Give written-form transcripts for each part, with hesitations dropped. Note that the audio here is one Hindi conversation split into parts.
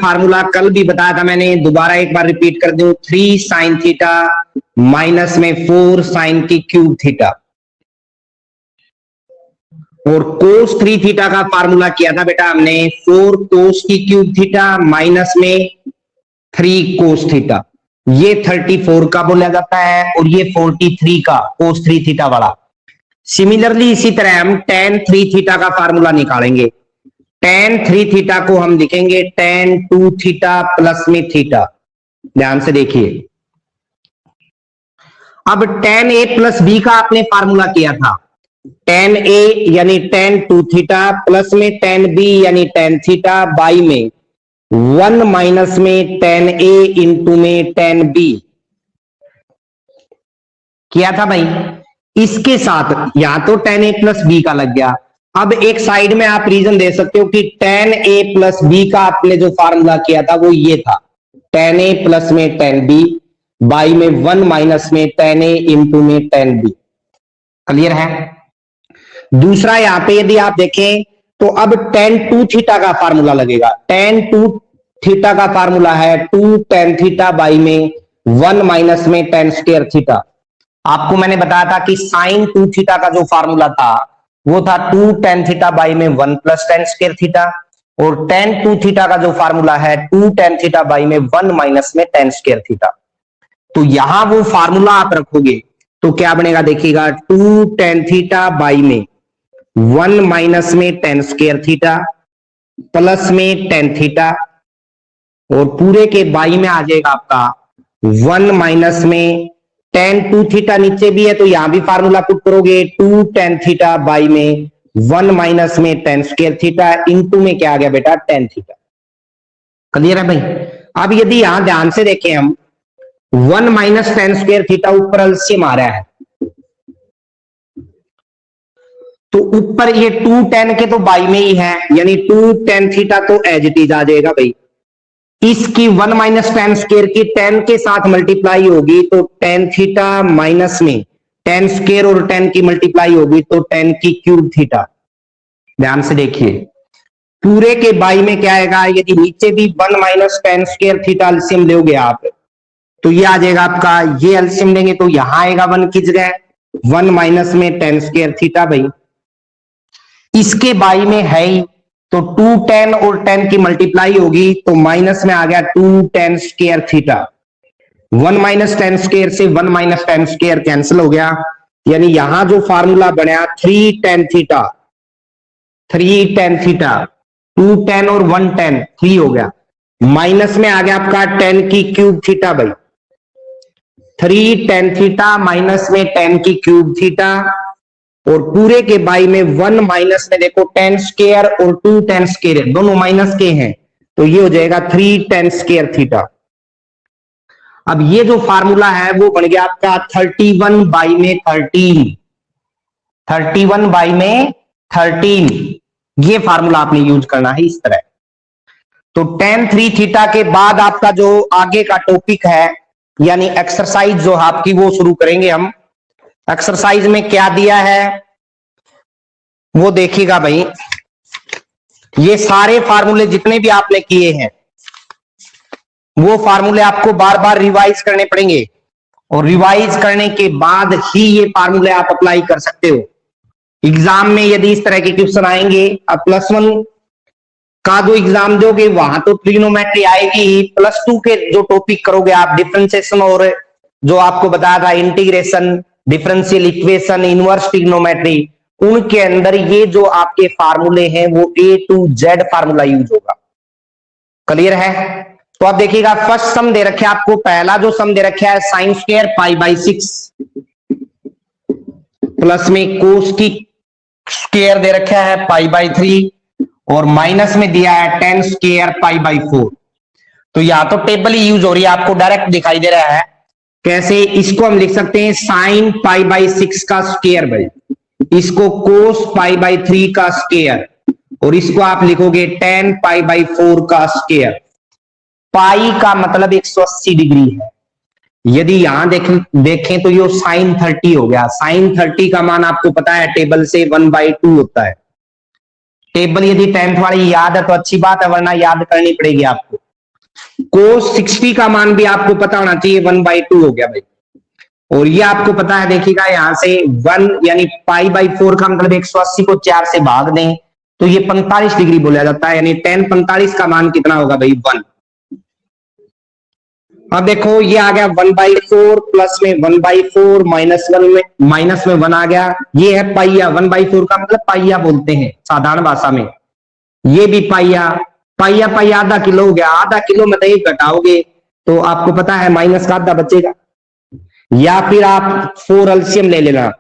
फार्मूला कल भी बताया था मैंने, दोबारा एक बार रिपीट कर दूं, 3 साइन थीटा माइनस में 4 साइन की क्यूब थीटा, और कोस 3 थीटा का फार्मूला किया था बेटा हमने 4 कोस की क्यूब थीटा माइनस में 3 कोस थीटा, ये 34 का बोला जाता है और ये 43 का कोस 3 थीटा वाला। सिमिलरली इसी तरह हम tan 3 थीटा का फार्मूला निकालेंगे। tan 3 थीटा को हम लिखेंगे tan 2 थीटा प्लस में थीटा। ध्यान से देखिए, अब tan a प्लस b का आपने फार्मूला किया था, tan a यानी tan 2 थीटा प्लस में tan b यानी tan थीटा बाई में 1 माइनस में tan a इंटू में tan b किया था भाई। इसके साथ यहां तो tan a प्लस b का लग गया। अब एक साइड में आप रीजन दे सकते हो कि tan a प्लस b का आपने जो फार्मूला किया था वो ये था, tan a प्लस में tan b बाई में 1 माइनस में tan a इंटू में tan b। क्लियर है? दूसरा यहां पे यदि आप देखें तो अब tan 2 थीटा का फार्मूला लगेगा। tan 2 थीटा का फार्मूला है 2 tan थीटा बाई में 1 माइनस में tan स्क्वायर थीटा। आपको मैंने बताया था कि sin 2 थीटा का जो फार्मूला था वो था 2 tan थीटा बाई में 1 प्लस tan स्क्वायर थीटा, और tan 2 थीटा का जो फार्मूला है 2 tan थीटा बाई में 1 माइनस में tan स्क्वायर थीटा। तो यहां वो फार्मूला आप रखोगे तो क्या बनेगा देखिएगा, 2 tan थीटा बाई में 1 माइनस में tan स्क्वायर थीटा प्लस में tan थीटा, और पूरे के बाई में आ जाएगा आपका 1 माइनस में tan 2 थीटा, नीचे भी है तो यहां भी फार्मूला पुट करोगे 2 tan थीटा बाई में 1 माइनस में tan स्क्वायर थीटा इंटू में क्या आ गया बेटा tan थीटा। क्लियर है भाई? अब यदि यहां ध्यान से देखें हम 1 माइनस tan स्क्वायर थीटा ऊपर एलसीएम आ रहा है, तो ऊपर ये 2 tan के तो बाई में ही है, यानी 2 tan थीटा तो एज इट इज आ जाएगा भाई। इसकी 1 माइनस tan स्क्वायर की tan के साथ मल्टीप्लाई होगी तो tan थीटा माइनस में tan स्क्वायर और tan की मल्टीप्लाई होगी तो tan की क्यूब थीटा। ध्यान से देखिए, पूरे के बाई में क्या आएगा, यदि नीचे भी 1 minus tan square theta LCM लोगे आप तो ये आ जाएगा आपका, ये एलसीएम लेंगे तो यहां आएगा 1 की जगह 1 माइनस में tan स्क्वायर थीटा भाई। इसके बाई में है ही तो 2 tan और tan की मल्टीप्लाई होगी तो माइनस में आ गया 2 tan square theta. 1 minus tan square से 1 माइनस tan स्क्वायर कैंसिल हो गया, यानी यहां जो फार्मूला बना 3 tan theta, 3 tan theta, 2 tan और 1 tan 3 हो गया, माइनस में आ गया आपका tan की क्यूब थीटा भाई। 3 tan थीटा माइनस में tan की क्यूब थीटा, और पूरे के बाई में 1 माइनस में देखो tan स्क्वायर और 2 tan स्क्वायर दोनों माइनस के हैं तो ये हो जाएगा 3 tan स्क्वायर थीटा। अब ये जो फार्मूला है वो बन गया आपका 31 बाई में 13, 31 बाई में 13, ये फार्मूला आपने यूज करना है इस तरह। तो tan 3 थीटा के बाद आपका जो आगे का टॉपिक है यानी एक्सरसाइज जो आपकी वो शुरू करेंगे हम। एक्सरसाइज में क्या दिया है वो देखिएगा भाई, ये सारे फार्मूले जितने भी आपने किए हैं वो फार्मूले आपको बार बार रिवाइज करने पड़ेंगे, और रिवाइज करने के बाद ही ये फार्मूले आप अप्लाई कर सकते हो। एग्जाम में यदि इस तरह के क्वेश्चन आएंगे, अब +1 का जो एग्जाम दोगे वहां तो ट्रिग्नोमेट्री आएगी ही, +2 के जो टॉपिक करोगे आप डिफरेंशिएशन और जो आपको बताया था integration, differential equation, inverse trigonometry, उनके अंदर ये जो आपके फार्मूले हैं वो A to Z formula use होगा। क्लियर है? तो आप देखिएगा फर्स्ट सम दे रखे आपको, पहला जो सम दे रखा है साइन स्क्वायर π/6 प्लस में कोस की स्क्वायर दे रखा है π/3 और माइनस में दिया है tan स्क्वायर π/4। तो या तो टेबल ही यूज हो रही है, आपको डायरेक्ट दिखाई दे रहा है। कैसे? इसको हम लिख सकते हैं साइन π/6 का स्क्वायर भाई, इसको कोस π/3 का स्क्वायर, और इसको आप लिखोगे tan π/4 का स्क्वायर। पाई का मतलब 180 डिग्री है। यदि यहां देखें तो ये साइन 30 हो गया। साइन 30 का मान आपको पता है टेबल से 1/2 होता है। टेबल यदि 10th वाली याद है तो अच्छी बात है, वरना याद करनी पड़ेगी आपको। कोस 60 का मान भी आपको पता होना चाहिए 1/2 हो गया भाई। और ये आपको पता है, देखिएगा यहां से 1 यानी π/4 का मतलब 180 को 4 से भाग दें तो ये 45 डिग्री बोला जाता है, यानी tan 45 का मान कितना होगा भाई 1। अब देखो ये आ गया 1/4 प्लस में 1/4 माइनस में 1 आ गया। ये है पाइया, 1/4 का मतलब पाइया बोलते हैं साधारण भाषा में। ये भी पाइया, पाइया पाइया आधा किलो हो गया। आधा किलो में 1 घटाओगे तो आपको पता है माइनस का आधा बचेगा। या फिर आप 4 एलसीएम ले लेना,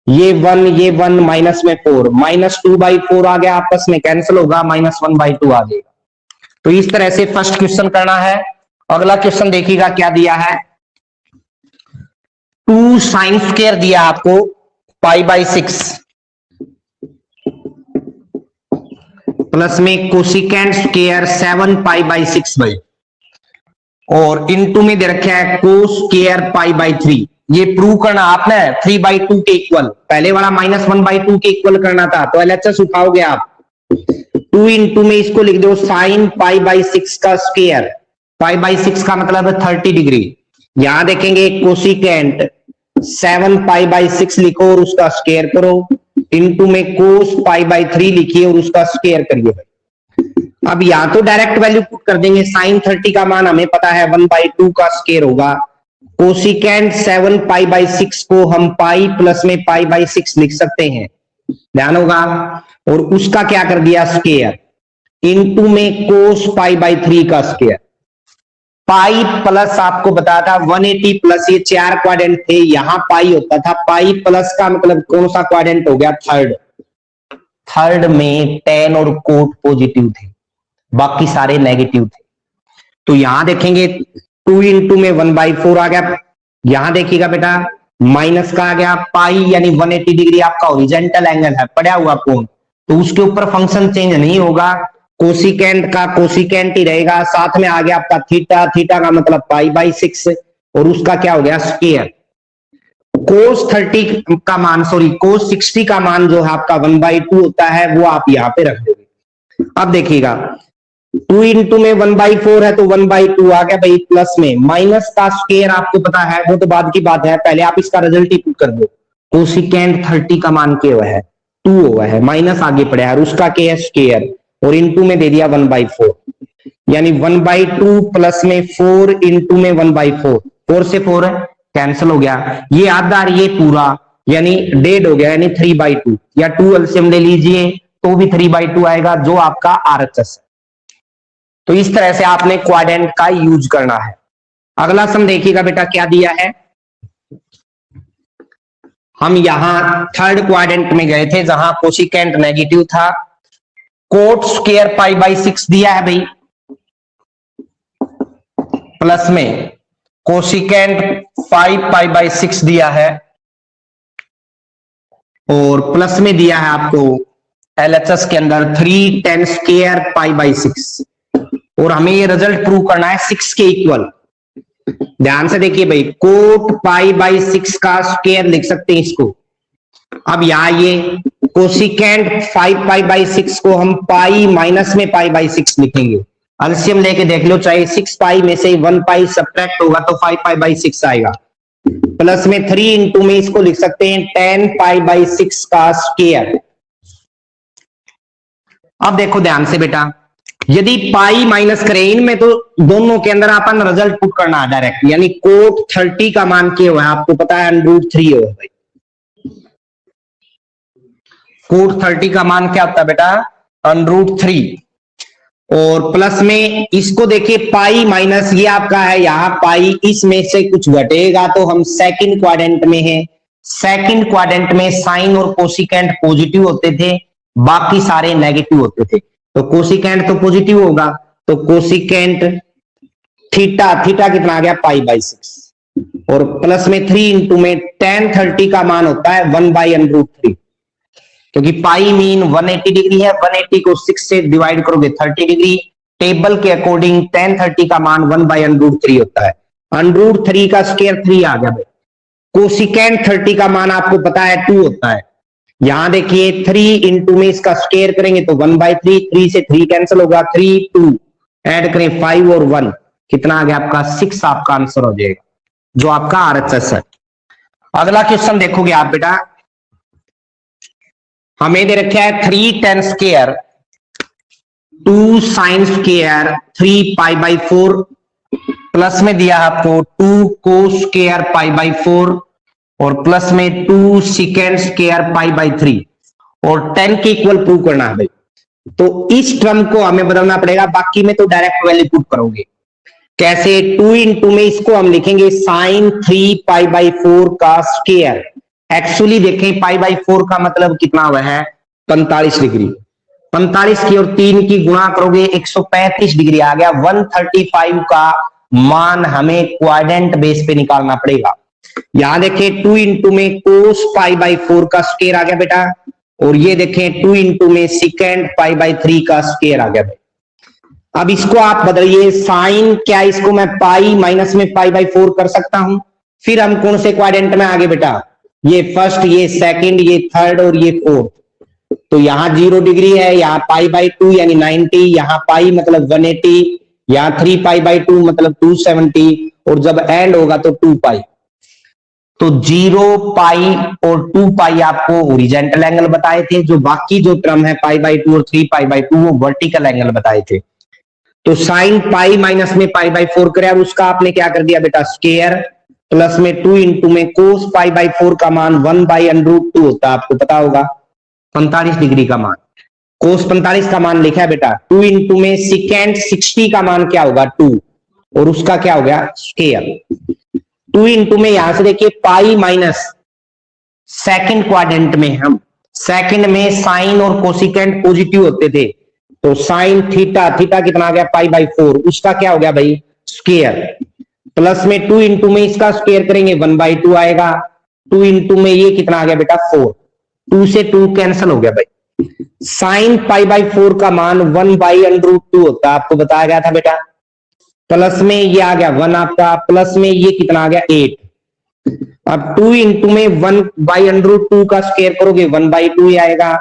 ये 1 माइनस में 4, -2/4 आ गया, आपस में कैंसिल होगा, -1/2 आ जाएगा। तो इस तरह से फर्स्ट क्वेश्चन करना है। अगला क्वेश्चन देखिएगा क्या दिया है। 2 साइन स्क्वायर दिया आपको π/6 प्लस में कोसिकेंट स्क्वायर 7 π/6 भाई, और इनटू में दे रखा है कोस स्क्वायर π/3। ये प्रूव करना आपने 3/2 के इक्वल, पहले वाला -1/2 के इक्वल करना था, तो एलएचएस उठाओगे आप। 2 इंटू में इसको लिख दो साइन π/6 का स्क्वायर, π/6 का मतलब है 30 डिग्री। यहां देखेंगे कोसिकेंट 7 π/6 लिखो और उसका स्क्वायर करो, इंटू में कोस π/3 लिखिए और उसका स्क्वायर करिए भाई। अब या तो डायरेक्ट वैल्यू पुट कर देंगे, साइन 30 का मान हमें पता है 1/2 का स्क्वायर होगा, कोसिकेंट 7 π/6 को हम पाई प्लस में π/6 लिख सकते हैं, ध्यान होगा, और उसका क्या कर दिया स्क्वायर, इंटू में कोस π/3 का स्क्वायर। पाई प्लस आपको बताया था 180 प्लस, ये 4 क्वाड्रेंट थे, यहां पाई होता था, पाई प्लस का मतलब कौन सा क्वाड्रेंट हो गया, थर्ड में tan और कोट पॉजिटिव थे, बाकी सारे नेगेटिव थे। तो यहां देखेंगे 2 इंटू में 1/4 आ गया, यहां देखिएगा बेटा माइनस का आ गया, पाई यानी 180 डिग्री आपका ओरिजेंटल एंगल है, पड़ा हुआ कोण, तो उसके ऊपर फंक्शन चेंज नहीं होगा, कोसिकेंट का कोसिकेंट ही रहेगा। साथ में आ गया आपका थीटा, थीटा का मतलब π/6 और उसका क्या हो गया स्क्वायर। कोस 30 का मान, सॉरी कोस 60 का मान जो है आपका 1/2 होता है, वो आप यहां पे रख दोगे। अब देखिएगा 2 इंटू में 1/4 है तो 1/2 आ गया भाई, प्लस में माइनस का स्क्वायर आपको पता है, वो तो बाद की बात है, पहले आप इसका रिजल्ट ही पुट कर दो। कोसिकेंट 30 का मान क्या हुआ है 2 हुआ है, माइनस आगे पड़ा है और उसका क्या है स्क्वायर, और इंटू में दे दिया 1/4, यानी 1/2 प्लस में 4 इंटू में 1/4, 4 से 4 कैंसिल हो गया, ये आधा ये पूरा यानी डेड हो गया, यानी 3/2, या 2 एलसीएम ले लीजिए तो भी 3/2 आएगा, जो आपका आरएचएस है। तो इस तरह से आपने क्वाड्रेंट का यूज करना है। अगला सम देखिएगा बेटा क्या दिया है। हम यहां थर्ड क्वाड्रेंट में गए थे जहां कोसिकेंट नेगेटिव था, कोट स्क्वायर π/6 दिया है भाई, प्लस में कोसिकेंट 5 π/6 दिया है, और प्लस में दिया है आपको एलएचएस के अंदर 3 tan स्क्वायर π/6, और हमें ये रिजल्ट प्रूव करना है 6 के इक्वल। ध्यान से देखिए भाई, कोट π/6 का स्क्वायर लिख सकते हैं इसको। अब यहां ये कोसिकेंट 5 π/6 को हम पाई माइनस में π/6 लिखेंगे, एलसीएम लेके देख लो, चाहे 6 पाई में से 1 पाई सब्ट्रैक्ट होगा तो 5 π/6 आएगा, प्लस में 3 इंटू में इसको लिख सकते हैं tan π/6 का स्क्वायर। अब देखो ध्यान से बेटा, यदि पाई माइनस करें इनमें तो दोनों के अंदर अपन रिजल्ट पुट करना है डायरेक्ट, यानी कोट 30 का मान क्या हुआ है आपको पता है √3 हो भाई, कोट 30 का मान क्या होता है बेटा √3, और प्लस में इसको देखिए पाई माइनस ये आपका है, यहां पाई इसमें से कुछ घटेगा तो हम सेकंड क्वाड्रेंट में हैं, सेकंड क्वाड्रेंट में साइन और कोसिकेंट पॉजिटिव होते थे, बाकी सारे नेगेटिव होते थे, तो कोसिकेंट तो पॉजिटिव होगा, तो कोसिकेंट थीटा, थीटा कितना आ गया π/6, और प्लस में 3 इंटू में tan 30 का मान होता है 1/√3, क्योंकि पाई मीन 180 डिग्री है, 180 को 6 से डिवाइड करोगे 30 डिग्री, टेबल के अकॉर्डिंग tan 30 का मान 1/√3 होता है, √3 का स्क्वायर 3 आ गया भाई। कोसिकेंट 30 का मान आपको पता है 2 होता है, यहां देखिए 3 इंटू में इसका स्क्वायर करेंगे तो 1/3, 3 से 3 कैंसिल होगा, 3 2 ऐड करें 5 और 1, कितना आ गया आपका 6 आपका आंसर हो जाएगा, जो आपका RHS है। अगला क्वेश्चन देखोगे आप बेटा, हमें दे रखा है 3 tan square 2 sin square 3 pi by 4, plus में दिया आपको 2 cos स्क्वायर पाई बाई 4 और प्लस में 2 secant स्क्वायर पाई बाई 3 और 10 के इक्वल प्रूव करना है भाई। तो इस टर्म को हमें बदलना पड़ेगा, बाकी में तो डायरेक्ट वैल्यू पुट करोगे। कैसे? 2 इंटू में इसको हम लिखेंगे साइन 3 पाई बाई 4 का स्क्वायर। एक्चुअली देखें पाई बाई 4 का मतलब कितना हुआ है 45 डिग्री। 45 की और 3 की गुणा करोगे 135 डिग्री आ गया। 135 का मान हमें क्वाड्रेंट बेस पे निकालना पड़ेगा। यहां देखें 2 इंटू में कोस पाई बाई 4 का स्क्वायर आ गया बेटा, और ये देखें 2 इंटू में सेकेंड पाई बाई 3 का स्क्वायर आ गया भाई। अब इसको आप बदलिए, साइन क्या इसको मैं पाई माइनस में पाई बाई 4 कर सकता हूं। फिर हम कौन से क्वाड्रेंट में आगे बेटा? ये फर्स्ट, ये सेकंड, ये थर्ड और ये फोर्थ। तो यहां 0 डिग्री है, यहाँ पाई बाई 2 यानी 90, यहाँ पाई मतलब 180, यहाँ 3 पाई बाई 2 मतलब 270 और जब एंड होगा तो 2 पाई। तो 0 पाई और 2 पाई आपको ओरिजेंटल एंगल बताए थे, जो बाकी जो टर्म है पाई बाई 2 और 3 पाई बाई 2 वो वर्टिकल एंगल बताए थे। तो साइन पाई माइनस में पाई बाई 4 करे, अब उसका आपने क्या कर दिया बेटा स्क्वायर, प्लस में 2 इंटू में कोस पाई बाई 4 का मान 1 बाई √2 होता है, आपको पता होगा 45 डिग्री का मान। कोस 45 का मान लिखा है बेटा। 2 इंटू में सेकेंड 60 का मान क्या होगा 2 और उसका क्या हो गया स्क्वायर। 2 इंटू में यहां से देखिए पाई माइनस सेकंड क्वाड्रेंट में, हम सेकंड में साइन और कोसिकेंट पॉजिटिव होते थे, तो साइन थीटा, थीटा कितना आ गया पाई बाई 4, उसका क्या हो गया भाई स्क्वायर। प्लस में 2 इंटू में इसका स्क्वायर करेंगे 1 बाई 2 आएगा। 2 इंटू में ये कितना आ गया बेटा 4, 2 से 2 कैंसिल हो गया भाई। साइन पाई बाई 4 का मान 1 बाई √2 होता है, आपको बताया गया था बेटा। प्लस में ये आ गया 1 आपका, प्लस में ये कितना आ गया 8। अब 2 इंटू में 1 बाई √2 का स्क्वायर करोगे 1 बाई 2 आएगा,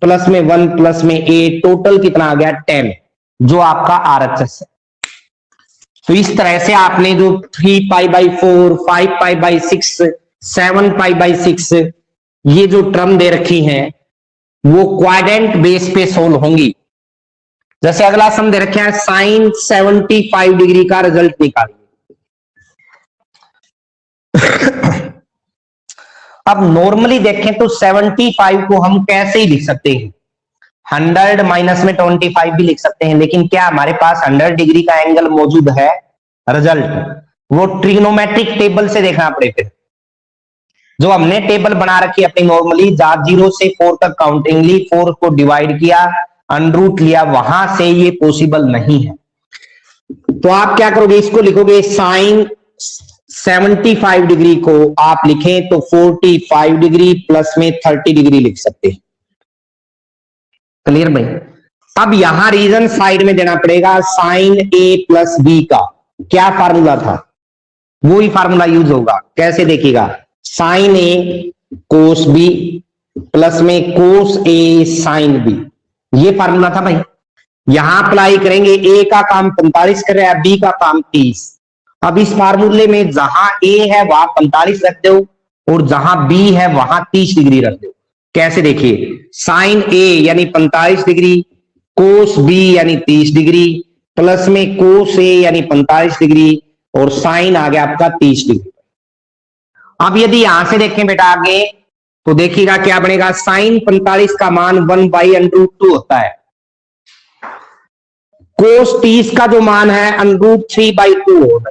प्लस में 1 प्लस में 8, टोटल कितना आ गया 10, जो आपका RHS है। तो इस तरह से आपने जो 3 pi by 4, 5 pi by 6, 7 pi by 6 ये जो टर्म दे रखी हैं वो क्वाड्रेंट बेस पे सोल्व होंगी। जैसे अगला सम दे रखे हैं साइन 75 डिग्री का रिजल्ट निकालिए। अब नॉर्मली देखें तो 75 को हम कैसे ही लिख सकते हैं, 100 माइनस में 25 भी लिख सकते हैं, लेकिन क्या हमारे पास 100 डिग्री का एंगल मौजूद है? रिजल्ट वो ट्रिग्नोमेट्रिक टेबल से देखना पड़ेगा। जो हमने टेबल बना रखी है अपनी नॉर्मली, जहां 0 से 4 तक काउंटिंगली 4 को डिवाइड किया, अनरूट लिया, वहां से ये पॉसिबल नहीं है। तो आप क्या करोगे, इसको लिखोगे साइन 75 डिग्री को आप लिखें तो 45 डिग्री प्लस में 30 डिग्री लिख सकते हैं। क्लियर भाई? अब यहां रीजन साइड में देना पड़ेगा साइन A प्लस B का क्या फार्मूला था, वो ही फार्मूला यूज होगा। कैसे देखिएगा, sine A cos B plus में कोस A साइन B, ये फार्मूला था भाई। यहां अप्लाई करेंगे, A का काम 45 कर रहा है, B का काम 30। अब इस फार्मूले में जहां A है वहां 45 रख दो और जहां B है वहां 30 डिग्री रख दो। कैसे देखिए, साइन A यानी 45 डिग्री, कोस B यानी 30 डिग्री, प्लस में कोस A यानी 45 डिग्री और साइन आ गया आपका 30 डिग्री। अब यदि यहां से देखें बेटा आगे तो देखिएगा क्या बनेगा, साइन 45 का मान 1 बाई √2 होता है, कोस 30 का जो मान है √3 बाई 2 होगा।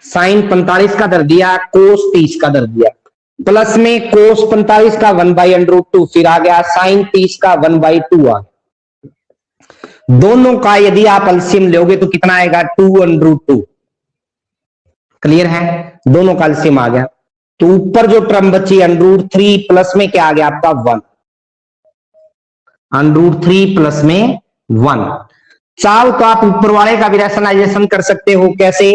साइन 45 का दर दिया, कोस 30 का दर दिया, प्लस में कोस 45 का 1 बाई √2, फिर आ गया साइन 30 का 1 बाई 2 आ गया। दोनों का यदि आप एलसीएम लोगे तो कितना आएगा 2 √2। क्लियर है, दोनों का एलसीएम आ गया। तो ऊपर जो टर्म बची √3 प्लस में क्या आ गया आपका 1, √3 प्लस में 1। चाहो तो आप ऊपर वाले का भी रैशनलाइजेशन कर सकते हो। कैसे?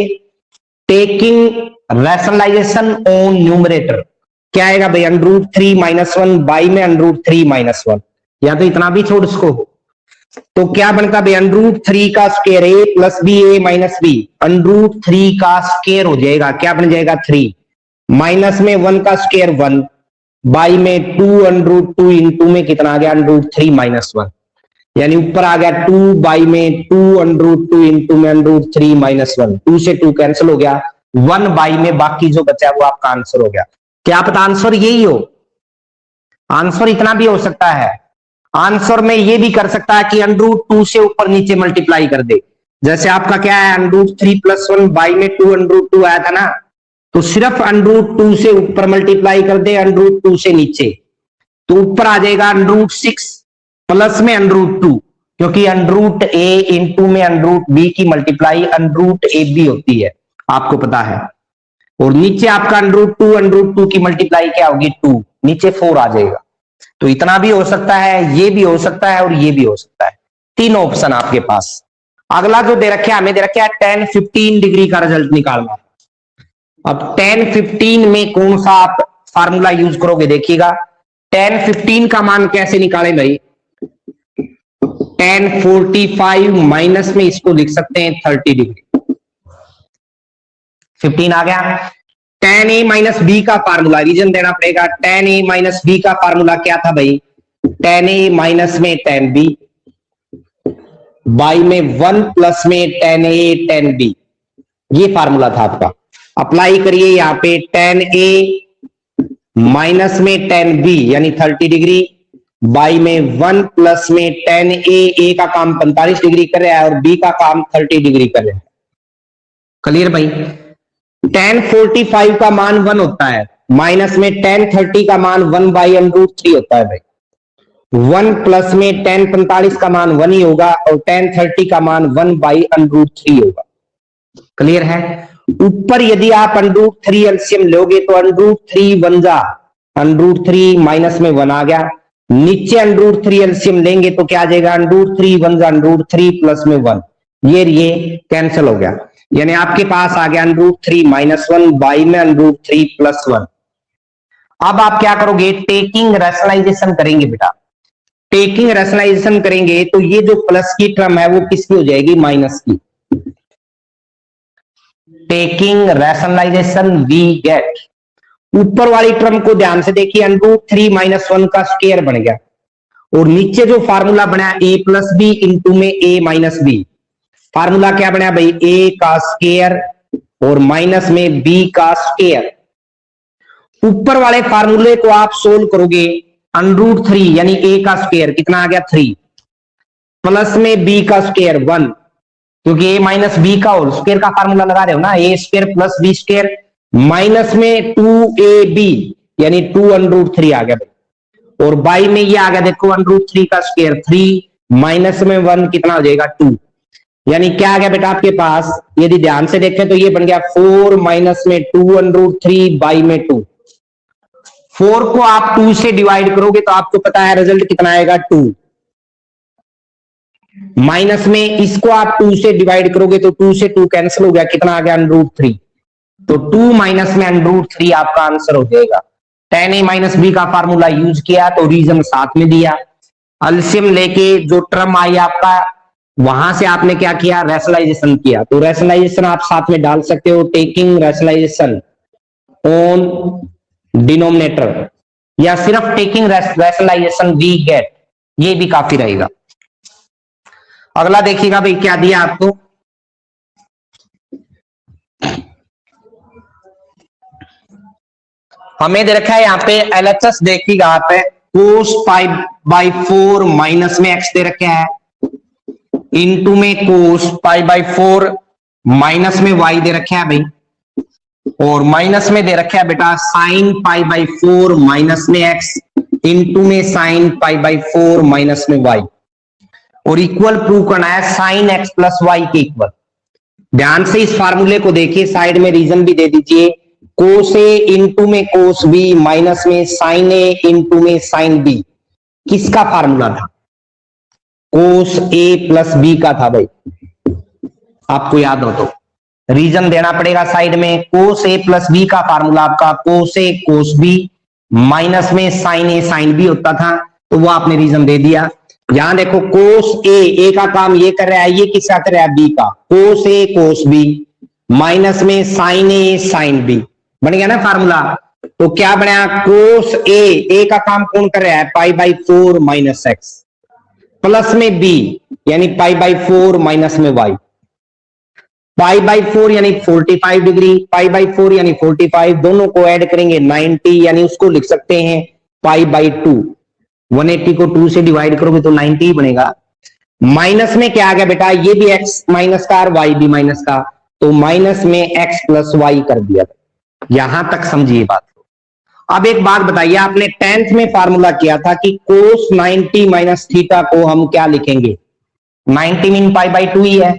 टेकिंग रैशनलाइजेशन ऑन न्यूमरेटर, क्या आएगा भाई √3 - 1 बाई में √3 - 1, या तो इतना भी छोड़ इसको हो। तो क्या बनता है √3 का square a plus B A minus B, √3 का स्क्वायर हो जाएगा, क्या बन जाएगा 3, माइनस में 1 का स्क्वायर 1, बाई में 2 √2 इंटू में कितना आ गया √3 माइनस 1, यानी ऊपर आ गया 2 बाई में 2 √2 इंटू में √3 माइनस 1, 2 से 2 कैंसिल हो गया, 1 बाई में बाकी जो बचा वो आपका आंसर हो गया। क्या पता आंसर यही हो, आंसर इतना भी हो सकता है, आंसर में ये भी कर सकता है कि √2 से ऊपर नीचे मल्टीप्लाई कर दे, जैसे आपका क्या है √3 प्लस 1 बाई में 2 √2 आया था ना, तो सिर्फ √2 से ऊपर मल्टीप्लाई कर दे, √2 से नीचे, तो ऊपर आ जाएगा √6 प्लस में √2, क्योंकि √a इंटू में √b की मल्टीप्लाई √ab होती है, आपको पता है, और नीचे आपका √2 की मल्टीप्लाई क्या होगी 2, नीचे 4 आ जाएगा। तो इतना भी हो सकता है, ये भी हो सकता है और ये भी हो सकता है, तीन ऑप्शन आपके पास। अगला जो दे रखे हमें दे रखे है tan 15 डिग्री का रिजल्ट निकालना। अब tan 15 में कौन सा आप फार्मूला यूज करोगे देखिएगा, tan 15 का मान कैसे निकालें भाई, tan 45 माइनस में इसको लिख सकते हैं 30 डिग्री, 15 आ गया। tan a माइनस बी का फार्मूला रीजन देना पड़ेगा, tan a माइनस बी का फार्मूला क्या था भाई, tan a माइनस में tan b बाई में 1 प्लस में tan a tan b, ये फार्मूला था आपका। अप्लाई करिए यहाँ पे tan a माइनस में tan b यानी 30 डिग्री बाई में 1 प्लस में tan a का काम 45 डिग्री कर रहा है और b का काम 30 डिग्री कर रहा है। क्लियर भाई, tan 45 का मान 1 होता है, माइनस में tan 30 का मान 1 बाई √3 होता है भाई, 1 प्लस में tan 45 का मान 1 ही होगा और tan 30 का मान 1 बाई √3 होगा। क्लियर है, ऊपर यदि आप √3 एलसीएम लोगे तो √3 1 जा, √3 माइनस में 1 आ गया, नीचे √3 एलसीएम लेंगे तो क्या आ जाएगा √3 1 जा √3 प्लस में 1, ये कैंसिल हो गया, यानी आपके पास आ गया √3 माइनस 1 बाई में √3 प्लस 1। अब आप क्या करोगे, टेकिंग रैशनलाइजेशन करेंगे बेटा, टेकिंग रैशनलाइजेशन करेंगे तो ये जो प्लस की टर्म है वो किसकी हो जाएगी, माइनस की। टेकिंग रैशनलाइजेशन वी गेट, ऊपर वाली टर्म को ध्यान से देखिए, √3 माइनस 1 का स्क्वायर बन गया और नीचे जो फार्मूला बना a प्लस बी इंटू में a माइनस बी, फार्मूला क्या बना भाई a का स्क्वायर और माइनस में b का स्क्वायर। ऊपर वाले फार्मूले को आप सोल्व करोगे, √3 यानी a का स्क्वायर कितना आ गया 3 प्लस में b का स्क्वायर 1, क्योंकि a माइनस बी का होल स्क्वायर का फार्मूला लगा रहे हो ना, a square plus b square minus में 2ab यानी 2 √3 आ गया भाई, और बाई में ये आ गया देखो √3 का स्क्वायर 3 माइनस में 1 कितना हो जाएगा 2, यानी क्या आ गया बेटा आपके पास, यदि ध्यान से देखें तो ये बन गया 4 माइनस में 2 √3 बाई में 2, 4 को आप 2 से डिवाइड करोगे तो आपको पता है रिजल्ट कितना आएगा 2, माइनस में इसको आप 2 से डिवाइड करोगे तो 2 से 2 कैंसिल हो गया, कितना आ गया √3, तो 2 माइनस में √3 आपका आंसर हो जाएगा। tan a माइनस बी का फार्मूला यूज किया तो रीजन साथ में दिया, एलसीएम लेके जो टर्म आई आपका वहां से आपने क्या किया, रैशनलाइजेशन किया, तो रैशनलाइजेशन आप साथ में डाल सकते हो, टेकिंग रैशनलाइजेशन ऑन डिनोमिनेटर या सिर्फ टेकिंग रैशनलाइजेशन वी गेट, ये भी काफी रहेगा। अगला देखिएगा भाई क्या दिया आपको, हमें दे रखा है यहाँ पे एलएचएस देखिएगा यहाँ पे cos π/4 माइनस में x दे रखे हैं इंटू में cos π/4 माइनस में y दे रखे हैं भाई, और माइनस में दे रखे है बेटा sin π/4 माइनस में x इंटू में sin π/4 माइनस में y, और इक्वल प्रूव करना है sin x प्लस वाई के इक्वल। ध्यान से इस फार्मूले को देखिए, साइड में रीजन भी दे दीजिए, cos a इंटू में cos b माइनस में sin a इंटू में sin b, किसका फार्मूला था, cos a प्लस b का था भाई, आपको याद हो तो रीजन देना पड़ेगा साइड में, cos a प्लस b का फार्मूला आपका cos a cos b minus में sin a sin b होता था, तो वो आपने रीजन दे दिया। यहां देखो कोस ए का काम ये कर रहा है, ये किसका कर रहा है, बी का, कोस ए कोस बी, माइनस में साइन ए साइन बी, बन गया ना फार्मूला। तो क्या बना, कोस ए का काम कौन कर रहा है, pi by 4 minus x, plus में बी यानी पाई बाई 4 माइनस में वाई, पाई बाई 4 यानी 45 डिग्री, पाई बाई 4 यानी 45, दोनों को ऐड करेंगे 90, यानी उसको लिख सकते हैं पाई बाई 2, 180 को 2 से डिवाइड करोगे तो 90 ही बनेगा। माइनस में क्या आ गया बेटा, ये भी x माइनस का और y भी माइनस का, तो माइनस में x प्लस वाई कर दिया। यहां तक समझिए बात। अब एक बात बताइए, आपने 10th में फार्मूला किया था कि कोस 90 माइनस थीटा को हम क्या लिखेंगे, 90 मीन पाई बाई 2 ही है।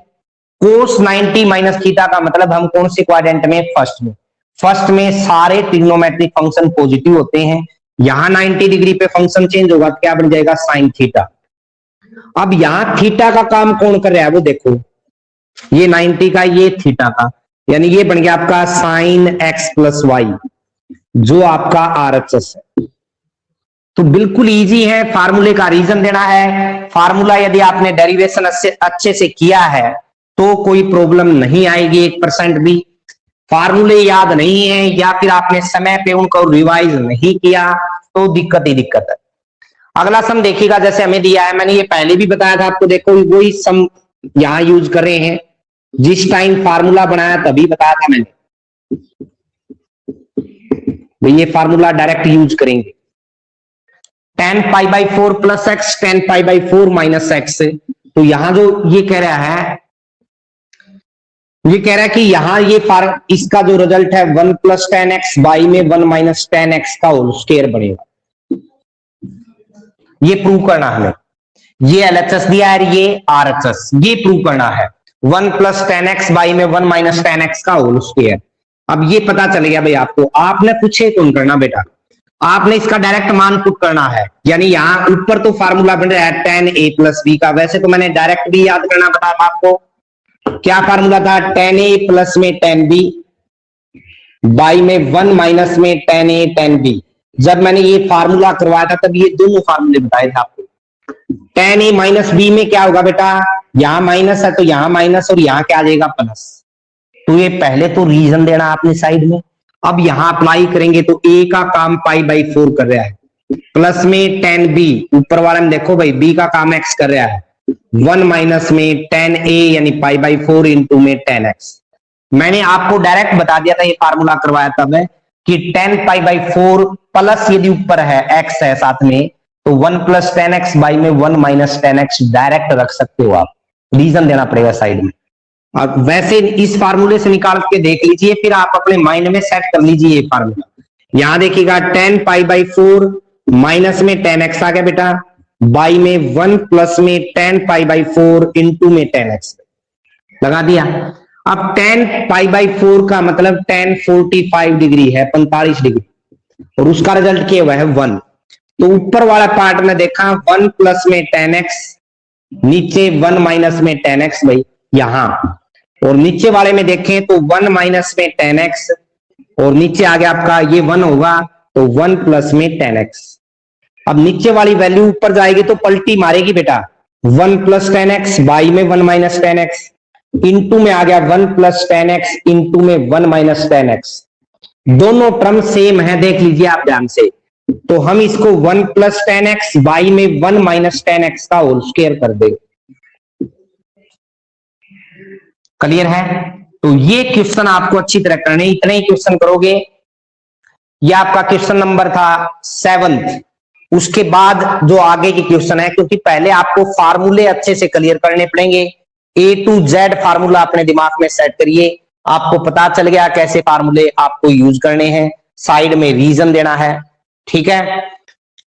कोस 90 माइनस थीटा का मतलब हम कौन से क्वाड्रेंट में, फर्स्ट में। फर्स्ट में सारे ट्रिग्नोमेट्रिक फंक्शन पॉजिटिव होते हैं, यहां 90 डिग्री पे फंक्शन चेंज होगा, क्या बन जाएगा, साइन थीटा। अब यहां थीटा का काम कौन कर रहा है, वो देखो, ये 90 का, ये थीटा का, यानी ये बन गया आपका साइन एक्स प्लस वाई, जो आपका आरएचएस है। तो बिल्कुल इजी है, फार्मूले का रीजन देना है। फार्मूला यदि आपने डेरिवेशन अच्छे से किया है तो कोई प्रॉब्लम नहीं आएगी 1% भी। फार्मूले याद नहीं है या फिर आपने समय पे उनको रिवाइज नहीं किया तो दिक्कत ही दिक्कत है। अगला सम देखिएगा, जैसे हमें दिया है, मैंने ये पहले भी बताया था आपको, देखो वही सम यहां यूज कर रहे हैं, जिस टाइम फार्मूला बनाया तभी बताया था मैंने, ये फार्मूला डायरेक्ट यूज करेंगे। tan pi by 4 plus x, tan pi by 4 minus x. तो यहां जो ये कह रहा है, ये कह रहा है कि यहां ये इसका जो रिजल्ट है 1 प्लस टेन एक्स बाई में 1 माइनस टेन एक्स का होल स्क्वायर बनेगा। ये प्रूव करना है हमें, ये एलएचएस दिया है, ये आरएचएस, ये प्रूव करना है 1 प्लस टेन एक्स बाई में 1 माइनस टेन एक्स का होल स्क्वायर। अब ये पता चल गया भाई आपको, आपने कुछ ही कौन करना बेटा, आपने इसका डायरेक्ट मान पुट करना है। यानी यहां ऊपर तो फार्मूला बन रहा है tan a प्लस बी का, वैसे तो मैंने डायरेक्ट भी याद करना बताया था आपको, क्या फार्मूला था, tan a प्लस में tan b बाई में 1 माइनस में tan a tan b। जब मैंने ये फार्मूला करवाया था तब ये दोनों फार्मूले बताए थे आपको। tan a माइनस b में क्या होगा बेटा, यहां माइनस है तो यहां माइनस, और यहां क्या आ जाएगा, प्लस। तो ये पहले तो रीजन देना आपने साइड में। अब यहां अप्लाई करेंगे तो a का काम पाई बाई 4 कर रहा है, प्लस में tan b, ऊपर वाले में देखो भाई b का काम x कर रहा है, 1 माइनस में tan a यानी पाई बाई 4 इंटू में tan x। मैंने आपको डायरेक्ट बता दिया था, ये फार्मूला करवाया तब है कि tan पाई बाई 4 प्लस यदि ऊपर है x है साथ में, तो 1 प्लस टेन एक्स बाई में 1 माइनस टेन एक्स डायरेक्ट रख सकते हो आप, रीजन देना पड़ेगा साइड में। और वैसे इस फार्मूले से निकाल के देख लीजिए, फिर आप अपने माइंड में सेट कर लीजिए ये फार्मूला। यहां देखिएगा tan पाई बाई 4 माइनस में tan x आ गया बेटा, बाई में 1 प्लस में tan पाई बाई 4 इंटू में tan x लगा दिया। अब tan पाई बाई 4 का मतलब tan 45 डिग्री है, 45 डिग्री, और उसका रिजल्ट क्या हुआ है 1। तो ऊपर वाला पार्ट में देखा 1 प्लस में tan x, नीचे 1 माइनस में tan x भाई यहां, और नीचे वाले में देखें तो 1 माइनस में tan x, और नीचे आ गया आपका ये 1 होगा तो 1 प्लस में tan x। अब नीचे वाली वैल्यू ऊपर जाएगी तो पलटी मारेगी बेटा, 1 प्लस tan x बाई में 1 माइनस tan x, इंटू में आ गया 1 प्लस tan x इंटू में 1 माइनस tan x। दोनों टर्म सेम है, देख लीजिए आप ध्यान से। तो हम इसको 1 प्लस tan x बाई में 1 माइनस tan x का होल स्क्वायर कर देंगे। क्लियर है? तो ये क्वेश्चन आपको अच्छी तरह करने, इतने ही क्वेश्चन करोगे। ये आपका क्वेश्चन नंबर था 7th। उसके बाद जो आगे के क्वेश्चन है, क्योंकि पहले आपको फार्मूले अच्छे से क्लियर करने पड़ेंगे, A to Z फार्मूला अपने दिमाग में सेट करिए। आपको पता चल गया कैसे फार्मूले आपको यूज करने हैं, साइड में रीजन देना है, ठीक है।